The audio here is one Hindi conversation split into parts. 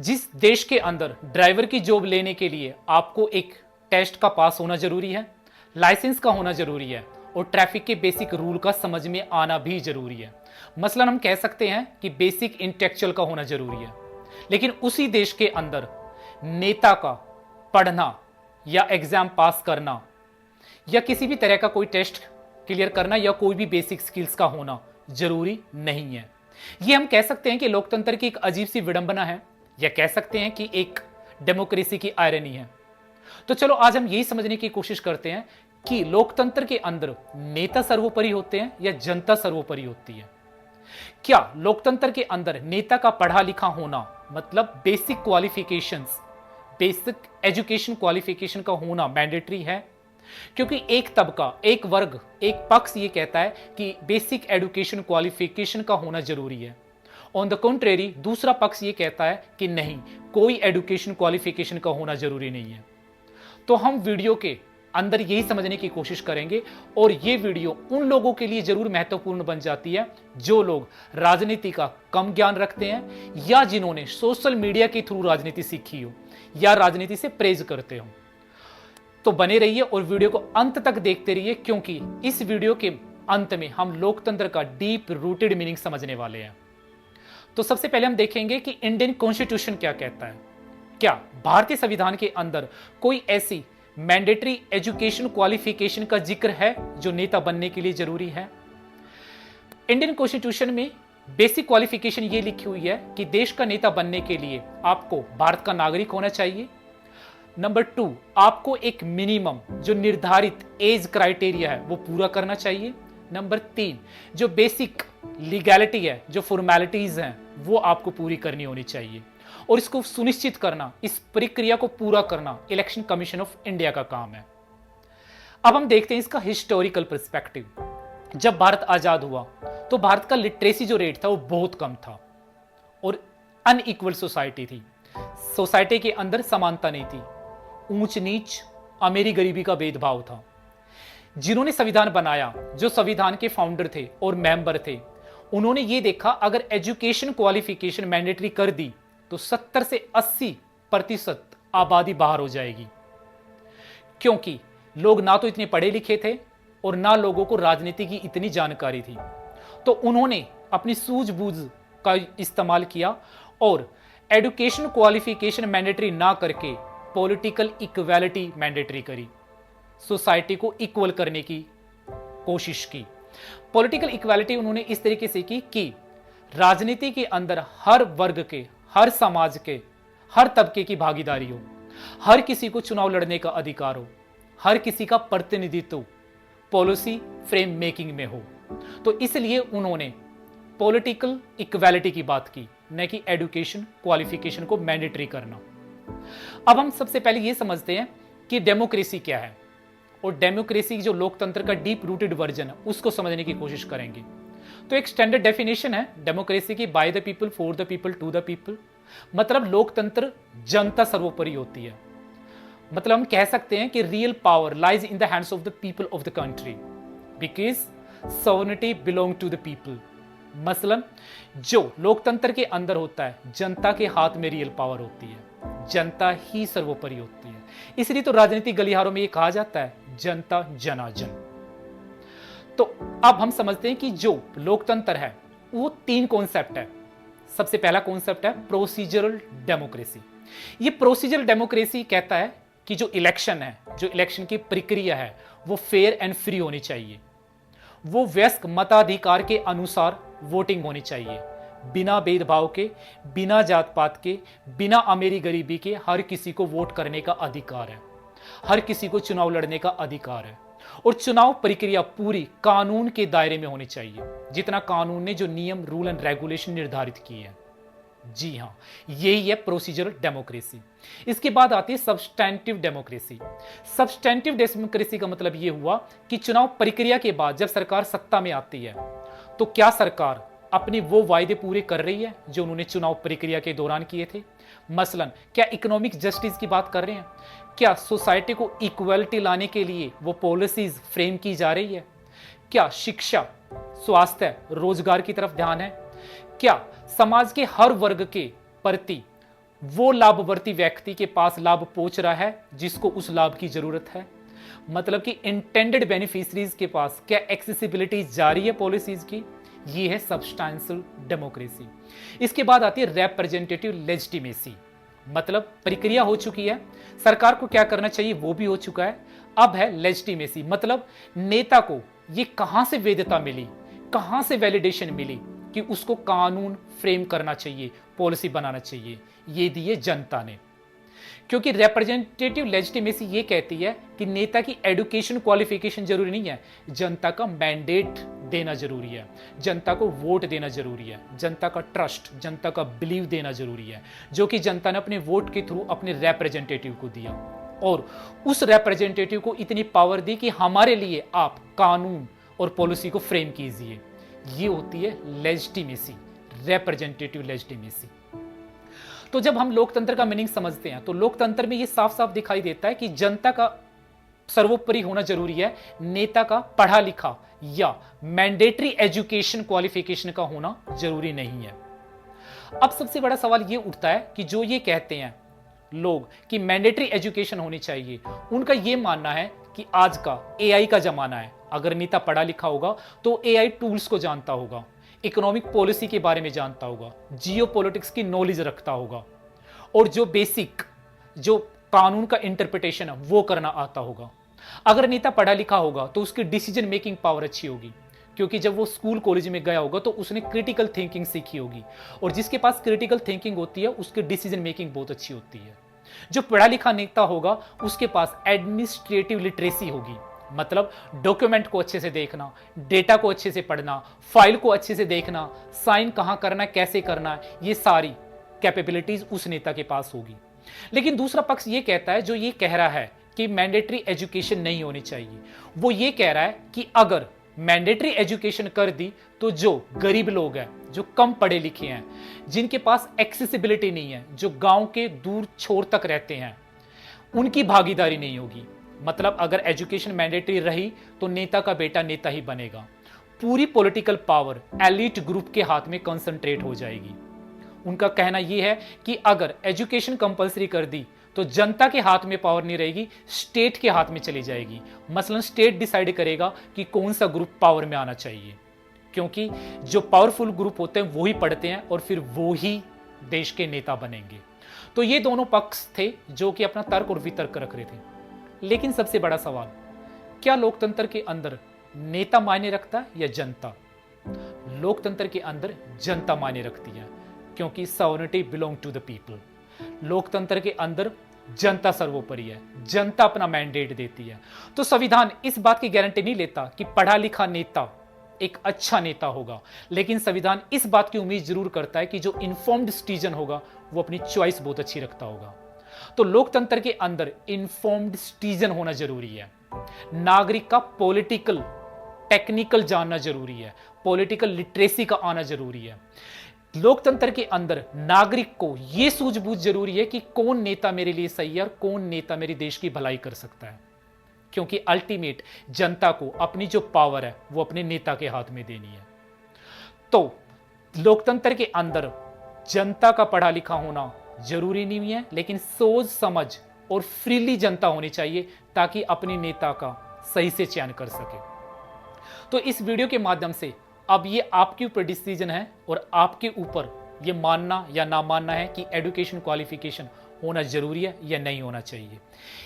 जिस देश के अंदर ड्राइवर की जॉब लेने के लिए आपको एक टेस्ट का पास होना जरूरी है, लाइसेंस का होना जरूरी है और ट्रैफिक के बेसिक रूल का समझ में आना भी जरूरी है। मसलन हम कह सकते हैं कि बेसिक इंटेलेक्चुअल का होना जरूरी है। लेकिन उसी देश के अंदर नेता का पढ़ना या एग्जाम पास करना या किसी भी तरह का कोई टेस्ट क्लियर करना या कोई भी बेसिक स्किल्स का होना जरूरी नहीं है। यह हम कह सकते हैं कि लोकतंत्र की एक अजीब सी विडंबना है, या कह सकते हैं कि एक डेमोक्रेसी की आयरनी है। तो चलो आज हम यही समझने की कोशिश करते हैं कि लोकतंत्र के अंदर नेता सर्वोपरि होते हैं या जनता सर्वोपरि होती है। क्या लोकतंत्र के अंदर नेता का पढ़ा लिखा होना मतलब basic qualifications, basic education qualification का होना मैंडेटरी है? क्योंकि एक तबका, एक वर्ग, एक पक्ष ये कहता है कि बेसिक एजुकेशन क्वालिफिकेशन का होना जरूरी है। ऑन द कॉन्ट्रेरी दूसरा पक्ष ये कहता है कि नहीं, कोई एजुकेशन क्वालिफिकेशन का होना जरूरी नहीं है। तो हम वीडियो के अंदर यही समझने की कोशिश करेंगे और ये वीडियो उन लोगों के लिए जरूर महत्वपूर्ण बन जाती है जो लोग राजनीति का कम ज्ञान रखते हैं या जिन्होंने सोशल मीडिया के थ्रू राजनीति सीखी हो या राजनीति से प्रेज करते हो। तो बने रहिए और वीडियो को अंत तक देखते रहिए, क्योंकि इस वीडियो के अंत में हम लोकतंत्र का डीप रूटेड मीनिंग समझने वाले हैं। तो सबसे पहले हम देखेंगे कि इंडियन कॉन्स्टिट्यूशन क्या कहता है। क्या भारतीय संविधान के अंदर कोई ऐसी मैंडेटरी एजुकेशन क्वालिफिकेशन का जिक्र है जो नेता बनने के लिए जरूरी है? इंडियन कॉन्स्टिट्यूशन में बेसिक क्वालिफिकेशन ये लिखी हुई है कि देश का नेता बनने के लिए आपको भारत का नागरिक होना चाहिए। नंबर 2, आपको एक मिनिमम जो निर्धारित एज क्राइटेरिया है वो पूरा करना चाहिए। नंबर 3, जो बेसिक लीगैलिटी है, जो फॉर्मेलिटीज हैं वो आपको पूरी करनी होनी चाहिए और इसको सुनिश्चित करना, इस प्रक्रिया को पूरा करना इलेक्शन कमीशन ऑफ इंडिया का काम है। अब हम देखते हैं इसका हिस्टोरिकल पर्सपेक्टिव। जब भारत आजाद हुआ तो भारत का लिटरेसी जो रेट था वो बहुत कम था और अनइक्वल सोसाइटी थी। सोसाइटी के अंदर समानता नहीं थी, ऊंच नीच, अमीरी गरीबी का भेदभाव था। जिन्होंने संविधान बनाया, जो संविधान के फाउंडर थे और मेंबर थे, उन्होंने ये देखा अगर एजुकेशन क्वालिफिकेशन मैंडेटरी कर दी तो 70 से 80% आबादी बाहर हो जाएगी, क्योंकि लोग ना तो इतने पढ़े लिखे थे और ना लोगों को राजनीति की इतनी जानकारी थी। तो उन्होंने अपनी सूझबूझ का इस्तेमाल किया और एजुकेशन क्वालिफिकेशन मैंडेटरी ना करके पॉलिटिकल इक्वालिटी मैंडेटरी करी, सोसाइटी को इक्वल करने की कोशिश की। पॉलिटिकल इक्वालिटी उन्होंने इस तरीके से की कि राजनीति के अंदर हर वर्ग के, हर समाज के, हर तबके की भागीदारी हो, हर किसी को चुनाव लड़ने का अधिकार हो, हर किसी का प्रतिनिधित्व पॉलिसी फ्रेम मेकिंग में हो। तो इसलिए उन्होंने पॉलिटिकल इक्वालिटी की बात की, न कि एजुकेशन क्वालिफिकेशन को मैंडेटरी करना। अब हम सबसे पहले यह समझते हैं कि डेमोक्रेसी क्या है और डेमोक्रेसी जो लोकतंत्र का डीप रूटेड वर्जन है उसको समझने की कोशिश करेंगे। तो एक स्टैंडर्ड डेफिनेशन है डेमोक्रेसी की, by the people, for the people, to the people. मतलब लोकतंत्र जनता सर्वोपरि होती है। मतलब हम कह सकते हैं कि real power lies in the hands of the people of the country because sovereignty belong to the people. मसलन जो लोकतंत्र के अंदर होता है, जनता के हाथ में रियल पावर होती है, जनता ही सर्वोपरि होती है। इसलिए तो राजनीतिक गलियारों में यह कहा जाता है जनता जनार्दन। तो अब हम समझते हैं कि जो लोकतंत्र है वो 3 कॉन्सेप्ट है। सबसे पहला कॉन्सेप्ट है प्रोसीजरल डेमोक्रेसी। ये प्रोसीजरल डेमोक्रेसी कहता है कि जो इलेक्शन है, जो इलेक्शन की प्रक्रिया है वो फेयर एंड फ्री होनी चाहिए, वो वयस्क मताधिकार के अनुसार वोटिंग होनी चाहिए, बिना भेदभाव के, बिना जात पात के, बिना अमीरी गरीबी के हर किसी को वोट करने का अधिकार है, हर किसी को चुनाव लड़ने का अधिकार है और चुनाव प्रक्रिया पूरी कानून के दायरे में होनी चाहिए, जितना कानून ने जो नियम, रूल एंड रेगुलेशन निर्धारित किए हैं। जी हां, यही है प्रोसीजरल डेमोक्रेसी। इसके बाद आती है सब्सटैंटिव डेमोक्रेसी। सब्सटैंटिव डेमोक्रेसी का मतलब यह हुआ कि चुनाव प्रक्रिया के बाद जब सरकार सत्ता में आती है तो क्या सरकार अपने वो वायदे पूरे कर रही है जो उन्होंने चुनाव प्रक्रिया के दौरान किए थे? मसलन क्या इकोनॉमिक जस्टिस की बात कर रहे हैं? क्या सोसाइटी को इक्वलिटी लाने के लिए वो पॉलिसीज फ्रेम की जा रही है? क्या शिक्षा, स्वास्थ्य, रोजगार की तरफ ध्यान है? क्या समाज के हर वर्ग के प्रति वो लाभवर्ती व्यक्ति के पास लाभ पहुंच रहा है जिसको उस लाभ की जरूरत है। मतलब कि इंटेंडेड बेनिफिशरीज के पास क्या एक्सेसिबिलिटी जारी है पॉलिसीज की। ये है सब्सटेंशियल डेमोक्रेसी। इसके बाद आती है रिप्रेजेंटेटिव लेजिटिमेसी। मतलब प्रक्रिया हो चुकी है, सरकार को क्या करना चाहिए वो भी हो चुका है। अब है लेजिटिमेसी, मतलब नेता को ये कहां से वैधता मिली, कहां से वैलिडेशन मिली कि उसको कानून फ्रेम करना चाहिए, पॉलिसी बनाना चाहिए। ये दिए जनता ने। क्योंकि रिप्रेजेंटेटिव लेजिटिमेसी ये कहती है कि नेता की एजुकेशन क्वालिफिकेशन जरूरी नहीं है, जनता का मैंडेट देना जरूरी है, जनता को वोट देना जरूरी है, जनता का ट्रस्ट, जनता का बिलीव देना जरूरी है, जो कि जनता ने अपने वोट के थ्रू अपने रिप्रेजेंटेटिव को दिया। और उस रिप्रेजेंटेटिव को इतनी पावर दी कि हमारे लिए आप कानून और पॉलिसी को फ्रेम कीजिए। ये होती है लेजिटिमेसी, रिप्रेजेंटेटिव लेजिटिमेसी। तो जब हम लोकतंत्र का मीनिंग समझते हैं तो लोकतंत्र में ये साफ साफ दिखाई देता है कि जनता का सर्वोपरि होना जरूरी है, नेता का पढ़ा लिखा या मैंडेटरी एजुकेशन क्वालिफिकेशन का होना जरूरी नहीं है। अब सबसे बड़ा सवाल ये उठता है कि जो ये कहते हैं लोग कि मैंडेटरी एजुकेशन होनी चाहिए, उनका ये मानना है कि आज का एआई का जमाना है, अगर नेता पढ़ा लिखा होगा तो एआई टूल्स को जानता होगा, इकोनॉमिक पॉलिसी के बारे में जानता होगा, जियो पॉलिटिक्स की नॉलेज रखता होगा, और जो बेसिक जो कानून का इंटरप्रिटेशन है वो करना आता होगा। अगर नेता पढ़ा लिखा होगा तो उसकी डिसीजन मेकिंग पावर अच्छी होगी, क्योंकि जब वो स्कूल कॉलेज में गया होगा तो उसने क्रिटिकल थिंकिंग सीखी होगी, और जिसके पास क्रिटिकल थिंकिंग होती है उसकी डिसीजन मेकिंग बहुत अच्छी होती है। जो पढ़ा लिखा नेता होगा उसके पास एडमिनिस्ट्रेटिव लिटरेसी होगी, मतलब डॉक्यूमेंट को अच्छे से देखना, डेटा को अच्छे से पढ़ना, फाइल को अच्छे से देखना, साइन कहां करना, कैसे करना, ये सारी कैपेबिलिटीज उस नेता के पास होगी। लेकिन दूसरा पक्ष ये कहता है, जो ये कह रहा है कि मैंडेटरी एजुकेशन नहीं होनी चाहिए, वो ये कह रहा है कि अगर मैंडेटरी एजुकेशन कर दी तो जो गरीब लोग हैं, जो कम पढ़े लिखे हैं, जिनके पास एक्सेसिबिलिटी नहीं है, जो गांव के दूर छोर तक रहते हैं, उनकी भागीदारी नहीं होगी। मतलब अगर एजुकेशन मैंडेटरी रही तो नेता का बेटा नेता ही बनेगा, पूरी पॉलिटिकल पावर एलीट ग्रुप के हाथ में कंसंट्रेट हो जाएगी। उनका कहना यह है कि अगर एजुकेशन कंपलसरी कर दी तो जनता के हाथ में पावर नहीं रहेगी, स्टेट के हाथ में चली जाएगी। मसलन स्टेट डिसाइड करेगा कि कौन सा ग्रुप पावर में आना चाहिए, क्योंकि जो पावरफुल ग्रुप होते हैं वो ही पढ़ते हैं और फिर वो ही देश के नेता बनेंगे। तो ये दोनों पक्ष थे जो कि अपना तर्क और वितर्क रख रहे थे। लेकिन सबसे बड़ा सवाल, क्या लोकतंत्र के अंदर नेता मायने रखता है या जनता? लोकतंत्र के अंदर जनता मायने रखती है, क्योंकि sovereignty belong to the people. लोकतंत्र के अंदर जनता सर्वोपरि है, जनता अपना मैंडेट देती है। तो संविधान इस बात की गारंटी नहीं लेता कि पढ़ा लिखा नेता एक अच्छा नेता होगा, लेकिन संविधान इस बात की उम्मीद जरूर करता है कि जो इन्फॉर्म्ड सिटीजन होगा वो अपनी चॉइस बहुत अच्छी रखता होगा। तो लोकतंत्र के अंदर इन्फॉर्म्ड सिटीजन होना जरूरी है, नागरिक का पॉलिटिकल टेक्निकल जानना जरूरी है, पॉलिटिकल लिटरेसी का आना जरूरी है। लोकतंत्र के अंदर नागरिक को यह सूझबूझ जरूरी है कि कौन नेता मेरे लिए सही है और कौन नेता मेरी देश की भलाई कर सकता है, क्योंकि अल्टीमेट जनता को अपनी जो पावर है वो अपने नेता के हाथ में देनी है। तो लोकतंत्र के अंदर जनता का पढ़ा लिखा होना जरूरी नहीं है, लेकिन सोच समझ और फ्रीली जनता होनी चाहिए ताकि अपने नेता का सही से चयन कर सके। तो इस वीडियो के माध्यम से अब ये आपके ऊपर डिसीजन है और आपके ऊपर ये मानना या ना मानना है कि एजुकेशन क्वालिफिकेशन होना जरूरी है या नहीं होना चाहिए।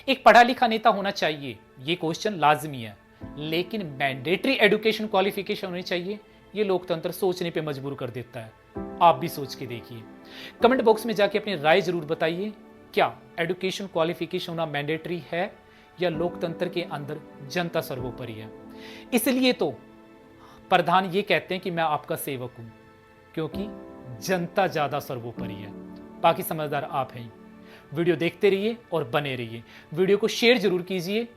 एक पढ़ा लिखा नेता होना चाहिए, ये क्वेश्चन लाजमी है, लेकिन मैंडेटरी एजुकेशन क्वालिफिकेशन होनी चाहिए, ये लोकतंत्र सोचने पे मजबूर कर देता है। आप भी सोच के देखिए। कमेंट बॉक्स में जाके अपनी राय जरूर बताइए, क्या एजुकेशन क्वालिफिकेशन होना मैंडेटरी है या लोकतंत्र के अंदर जनता सर्वोपरि है? इसलिए तो प्रधान ये कहते हैं कि मैं आपका सेवक हूं, क्योंकि जनता ज्यादा सर्वोपरि है, बाकी समझदार आप हैं। वीडियो देखते रहिए और बने रहिए। वीडियो को शेयर जरूर कीजिए,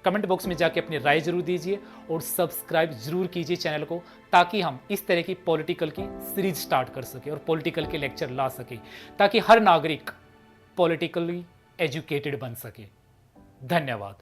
कमेंट बॉक्स में जाके अपनी राय जरूर दीजिए और सब्सक्राइब जरूर कीजिए चैनल को, ताकि हम इस तरह की पॉलिटिकल की सीरीज स्टार्ट कर सके और पॉलिटिकल के लेक्चर ला सके, ताकि हर नागरिक पॉलिटिकली एजुकेटेड बन सके। धन्यवाद।